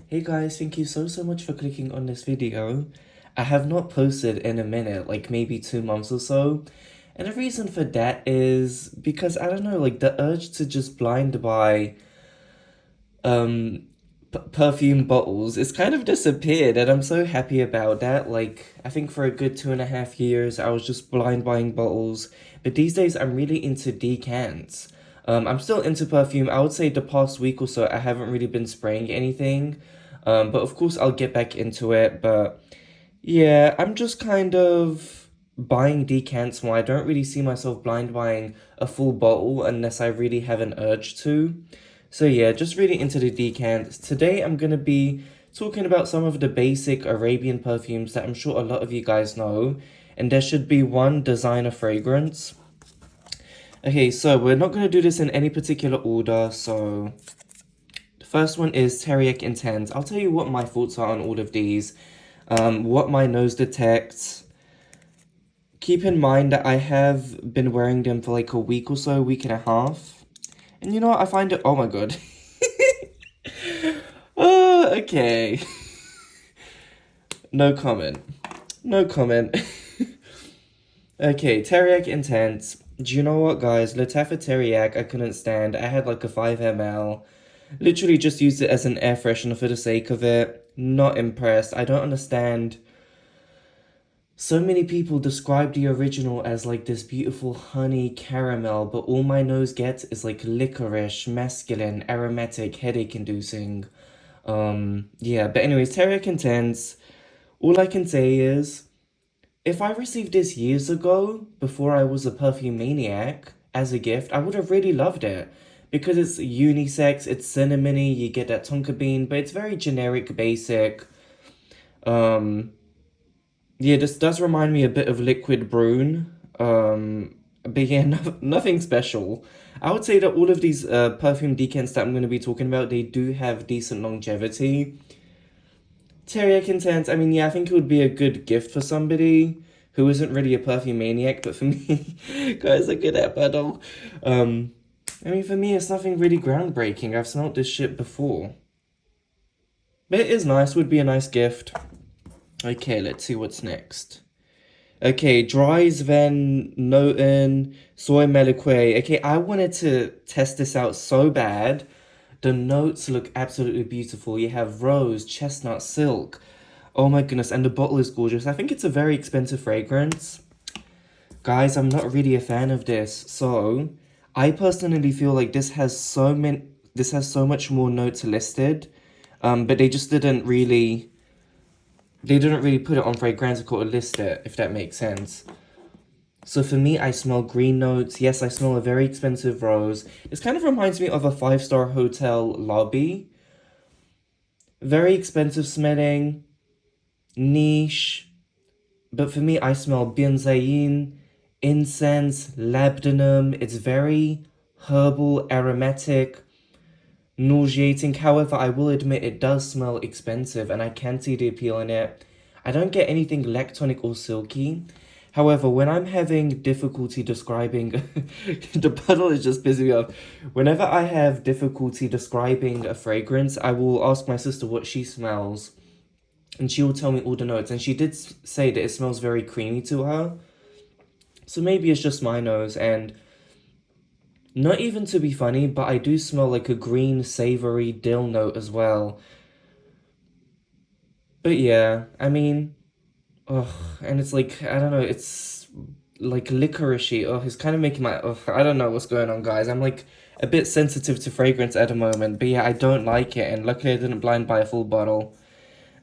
Hey guys, thank you so much for clicking on this video. I have not posted in a minute, like maybe 2 months or so. And the reason for that is because I don't know, like the urge to just blind buy um perfume bottles, it's kind of disappeared and I'm so happy about that. Like I think for a good 2.5 years I was just blind buying bottles, but these days I'm really into decants. I'm still into perfume. I would say the past week or so I haven't really been spraying anything. But of course I'll get back into it. But yeah, I'm just kind of buying decants more. I don't really see myself blind buying a full bottle unless I really have an urge to. So yeah, just really into the decants. Today I'm gonna be talking about some of the basic Arabian perfumes that I'm sure a lot of you guys know. And there should be one designer fragrance. Okay, so we're not gonna do this in any particular order, so the first one is Teriaq Intense. I'll tell you what my thoughts are on all of these, what my nose detects. Keep in mind that I have been wearing them for like a week or so, week and a half. And you know what, I find it, oh my god. Oh, okay. No comment. No comment. Okay, Teriaq Intense. Do you know what, guys? Lattafa Teriaq, I couldn't stand. I had like a 5 ml. Literally just used it as an air freshener for the sake of it. Not impressed. I don't understand. So many people describe the original as like this beautiful honey caramel, but all my nose gets is like licorice, masculine, aromatic, headache inducing. Yeah, but anyways, Teriaq Intense. All I can say is, if I received this years ago, before I was a perfume maniac, as a gift, I would have really loved it. Because it's unisex, it's cinnamony, you get that tonka bean, but it's very generic, basic. Um, yeah, this does remind me a bit of Liquid Brune. But yeah, nothing special. I would say that all of these perfume decants that I'm going to be talking about, they do have decent longevity. Teriaq Intense, I mean, yeah, I think it would be a good gift for somebody who isn't really a perfume maniac, but for me, guys, look at that bottle. Um, I mean, for me, it's nothing really groundbreaking. I've smelled this shit before. But it is nice, would be a nice gift. Okay, let's see what's next. Okay, dries, then noten, soy malaquais. Okay, I wanted to test this out so bad. The notes look absolutely beautiful. You have rose, chestnut, silk. Oh my goodness, and the bottle is gorgeous. I think it's a very expensive fragrance. Guys, I'm not really a fan of this. So, I personally feel like this has so much more notes listed. But they didn't really put it on Fragrantica or list it, if that makes sense. So for me, I smell green notes. Yes, I smell a very expensive rose. This kind of reminds me of a five-star hotel lobby. Very expensive smelling, niche. But for me, I smell benzoin, incense, labdanum. It's very herbal, aromatic, nauseating. However, I will admit it does smell expensive and I can see the appeal in it. I don't get anything lactonic or silky. However, when I'm having difficulty describing, the bottle is just pissing me off. Whenever I have difficulty describing a fragrance, I will ask my sister what she smells, and she will tell me all the notes. And she did say that it smells very creamy to her. So maybe it's just my nose, and not even to be funny, but I do smell like a green, savory dill note as well. But yeah, I mean, ugh, and it's like, I don't know, it's like licoricey. Oh, it's kind of making my, ugh, I don't know what's going on, guys. I'm like a bit sensitive to fragrance at the moment, but yeah, I don't like it, and luckily I didn't blind buy a full bottle.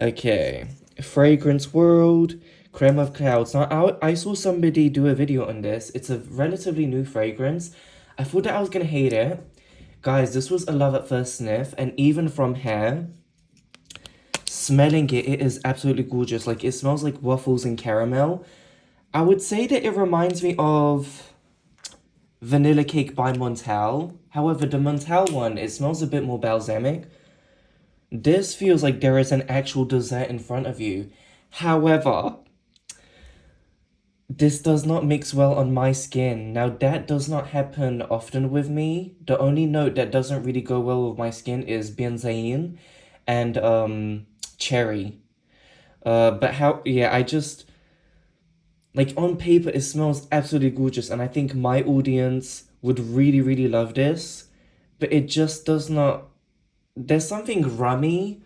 Okay, Fragrance World, Creme of Clouds. Now, I saw somebody do a video on this. It's a relatively new fragrance. I thought that I was gonna hate it. Guys, this was a love at first sniff, and even from here, smelling it, it is absolutely gorgeous. Like, it smells like waffles and caramel. I would say that it reminds me of Vanilla Cake by Montal. However, the Montal one, it smells a bit more balsamic. This feels like there is an actual dessert in front of you. However, this does not mix well on my skin. Now, that does not happen often with me. The only note that doesn't really go well with my skin is benzoin. and cherry. But how, yeah, I just, like on paper, it smells absolutely gorgeous, and I think my audience would really, really love this, but it just does not. There's something rummy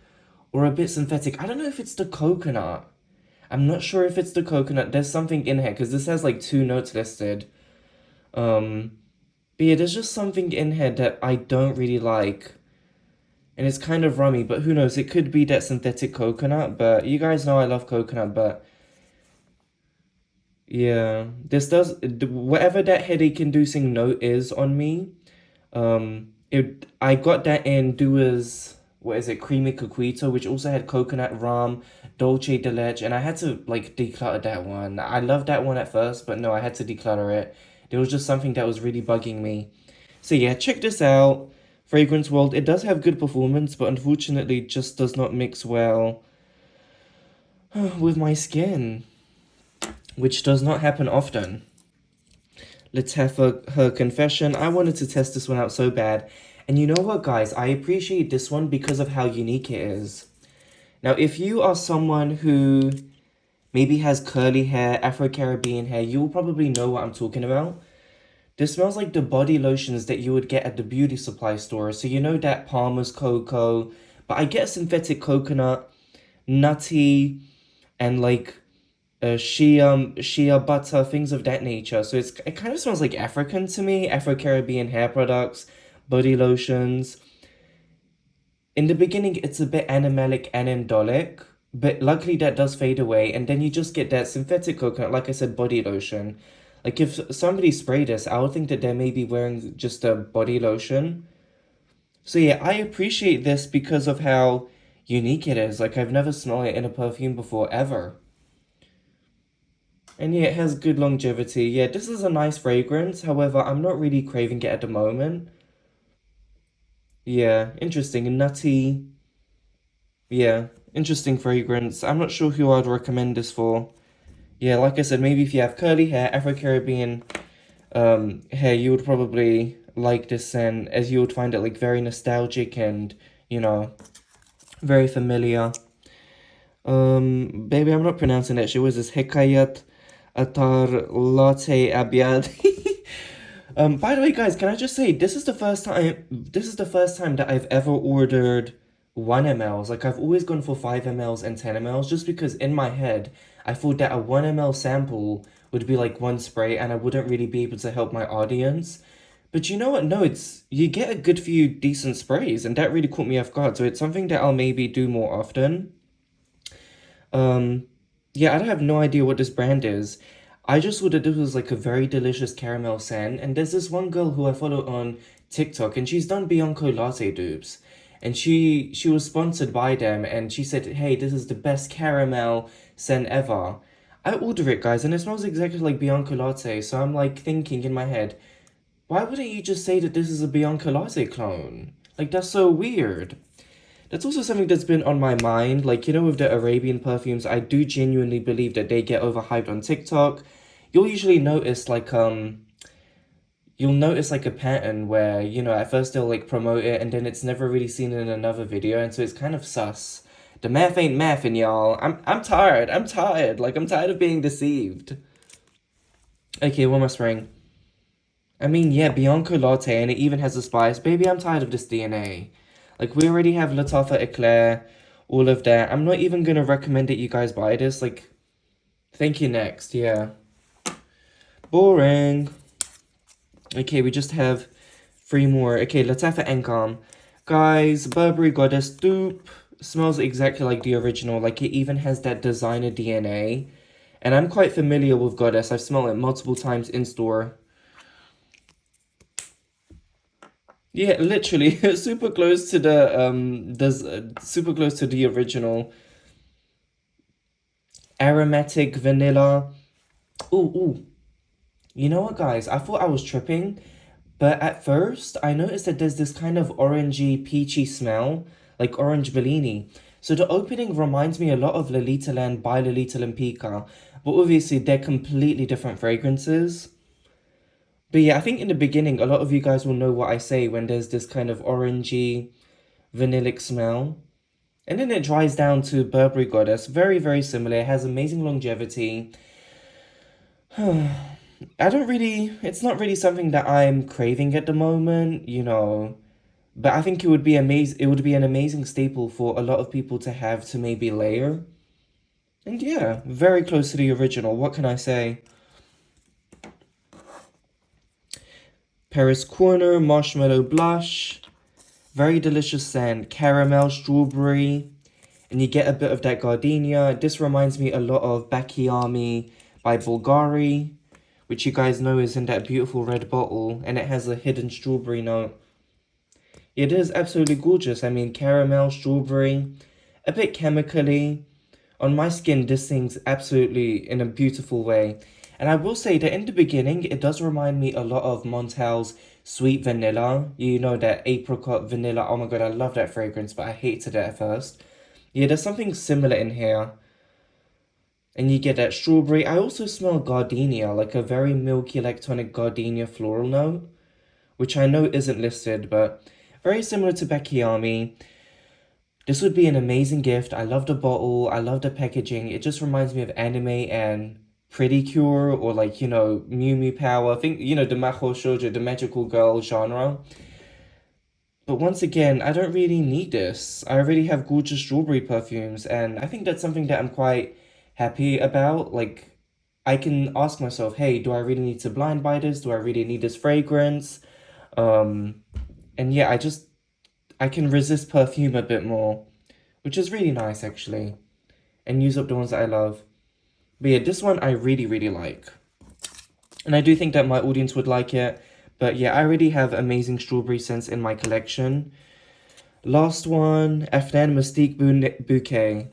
or a bit synthetic. I don't know if it's the coconut. I'm not sure if it's the coconut. There's something in here because this has like two notes listed. Um, but yeah, there's just something in here that I don't really like. And it's kind of rummy, but who knows? It could be that synthetic coconut, but you guys know I love coconut, but yeah, this does, whatever that headache-inducing note is on me, I got that in Dua's, what is it, Creamy Coquito, which also had coconut rum, dulce de leche, and I had to like declutter that one. I loved that one at first, but no, I had to declutter it. There was just something that was really bugging me. So yeah, check this out. Fragrance World, it does have good performance, but unfortunately just does not mix well with my skin, which does not happen often. Lattafa, Her Confession. I wanted to test this one out so bad. And you know what, guys? I appreciate this one because of how unique it is. Now, if you are someone who maybe has curly hair, Afro-Caribbean hair, you'll probably know what I'm talking about. This smells like the body lotions that you would get at the beauty supply store. So you know that Palmer's Cocoa, but I get synthetic coconut, nutty, and like shea butter, things of that nature. So it kind of smells like African to me, Afro-Caribbean hair products, body lotions. In the beginning, it's a bit animalic and indolic, but luckily that does fade away, and then you just get that synthetic coconut, like I said, body lotion. Like if somebody sprayed this, I would think that they may be wearing just a body lotion. So yeah, I appreciate this because of how unique it is. Like I've never smelled it in a perfume before, ever. And yeah, it has good longevity. Yeah, this is a nice fragrance. However, I'm not really craving it at the moment. Yeah, interesting. Nutty. Yeah, interesting fragrance. I'm not sure who I'd recommend this for. Yeah, like I said, maybe if you have curly hair, Afro-Caribbean hair, you would probably like this scent, as you would find it like very nostalgic and, you know, very familiar. Baby, I'm not pronouncing that shit. What is this? Hekayat Atar Latte Abyad. By the way, guys, can I just say this is the first time that I've ever ordered 1 mls. Like I've always gone for 5 mls and 10 mls, just because in my head I thought that a 1 ml sample would be like one spray and I wouldn't really be able to help my audience. But you know what? No, it's you get a good few decent sprays, and that really caught me off guard. So it's something that I'll maybe do more often. Um, yeah, I don't have no idea what this brand is. I just thought that this was like a very delicious caramel scent. And there's this one girl who I follow on TikTok, and she's done Bianco latte dupes. And she was sponsored by them, and she said, "Hey, this is the best caramel scent ever." I order it, guys, and it smells exactly like Bianco latte. So I'm like thinking in my head, why wouldn't you just say that this is a Bianco latte clone? Like that's so weird. That's also something that's been on my mind. Like, you know, with the Arabian perfumes, I do genuinely believe that they get overhyped on TikTok. You'll usually notice you'll notice like a pattern where, you know, at first they'll like promote it and then it's never really seen in another video, and so it's kind of sus. The math ain't mathin', y'all. I'm tired. I'm tired. Like I'm tired of being deceived. Okay, one more spring. I mean, yeah, Bianco latte, and it even has a spice. Baby, I'm tired of this DNA. Like, we already have Lattafa Eclair, all of that. I'm not even gonna recommend that you guys buy this. Like, thank you next. Yeah. Boring. Okay, we just have 3 more. Okay, Lattafa Angham. Guys, Burberry Goddess dupe. Smells exactly like the original. Like, it even has that designer DNA. And I'm quite familiar with Goddess. I've smelled it multiple times in store. Yeah, literally, super close to super close to the original. Aromatic vanilla. Ooh, ooh. You know what, guys? I thought I was tripping, but at first I noticed that there's this kind of orangey, peachy smell, like orange Bellini. So the opening reminds me a lot of Lolita Land by Lolita Lampica, but obviously they're completely different fragrances. But yeah, I think in the beginning, a lot of you guys will know what I say when there's this kind of orangey, vanillic smell. And then it dries down to Burberry Goddess. Very, very similar. It has amazing longevity. I don't really, it's not really something that I'm craving at the moment, you know. But I think it would be amazing. It would be an amazing staple for a lot of people to have to maybe layer. And yeah, very close to the original. What can I say? Paris Corner Marshmallow Blush. Very delicious scent. Caramel, strawberry. And you get a bit of that gardenia. This reminds me a lot of Bakiami by Bulgari, which you guys know is in that beautiful red bottle. And it has a hidden strawberry note. It is absolutely gorgeous. I mean, caramel, strawberry, a bit chemically. On my skin, this thing's absolutely in a beautiful way. And I will say that in the beginning, it does remind me a lot of Montel's Sweet Vanilla. You know, that apricot vanilla. Oh my god, I love that fragrance, but I hated it at first. Yeah, there's something similar in here. And you get that strawberry. I also smell gardenia, like a very milky electronic gardenia floral note, which I know isn't listed, but very similar to Bakiami. This would be an amazing gift. I love the bottle. I love the packaging. It just reminds me of anime and Pretty Cure or like, you know, Mew Mew Power. I think, you know, the Maho Shoujo, the magical girl genre. But once again, I don't really need this. I already have gorgeous strawberry perfumes, and I think that's something that I'm quite happy about. Like, I can ask myself, hey, do I really need to blind buy this? Do I really need this fragrance? Um, and yeah, I can resist perfume a bit more, which is really nice actually, and use up the ones that I love. But yeah, this one I really, really like. And I do think that my audience would like it. But yeah, I already have amazing strawberry scents in my collection. Last one, Afnan Mystique Bouquet.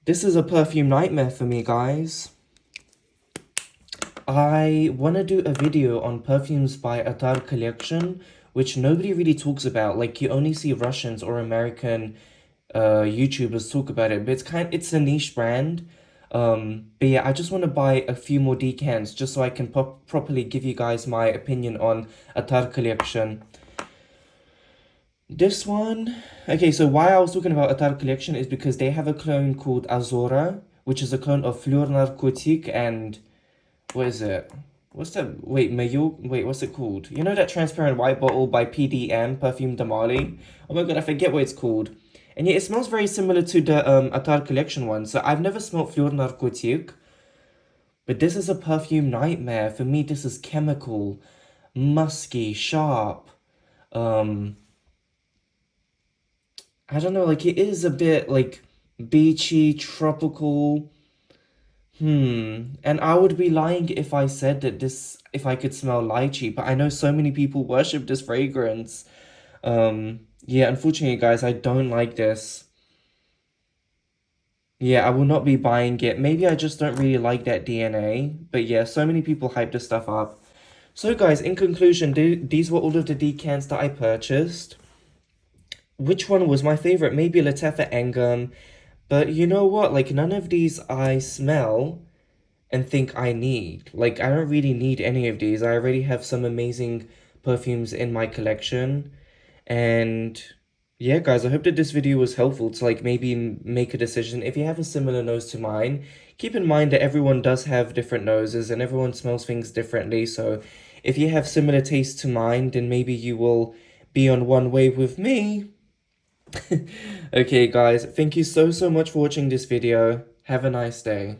This is a perfume nightmare for me, guys. I want to do a video on perfumes by Atar collection, which nobody really talks about. Like, you only see Russians or American YouTubers talk about it, but it's a niche brand. But yeah, I just want to buy a few more decants just so I can properly give you guys my opinion on Atar collection. This one, okay, so why I was talking about Atar collection is because they have a clone called Azora, which is a clone of Fleur Narcotique and what is it? What's that? Wait, Mayo? Wait, what's it called? You know that transparent white bottle by PDM, Perfume Damali? Oh my god, I forget what it's called. And yeah, it smells very similar to the Atar collection one. So I've never smelled Fleur Narcotique. But this is a perfume nightmare. For me, this is chemical, musky, sharp. Um, I don't know, like it is a bit like beachy, tropical. And I would be lying if I said that if I could smell lychee, but I know so many people worship this fragrance. Yeah, unfortunately, guys, I don't like this. Yeah, I will not be buying it. Maybe I just don't really like that DNA. But yeah, so many people hype this stuff up. So guys, in conclusion, these were all of the decants that I purchased. Which one was my favorite? Maybe Lattafa Angham. But you know what? Like, none of these I smell and think I need. Like, I don't really need any of these. I already have some amazing perfumes in my collection. And yeah, guys, I hope that this video was helpful to like maybe make a decision. If you have a similar nose to mine, keep in mind that everyone does have different noses and everyone smells things differently. So if you have similar tastes to mine, then maybe you will be on one wave with me. Okay, guys, thank you so much for watching this video. Have a nice day.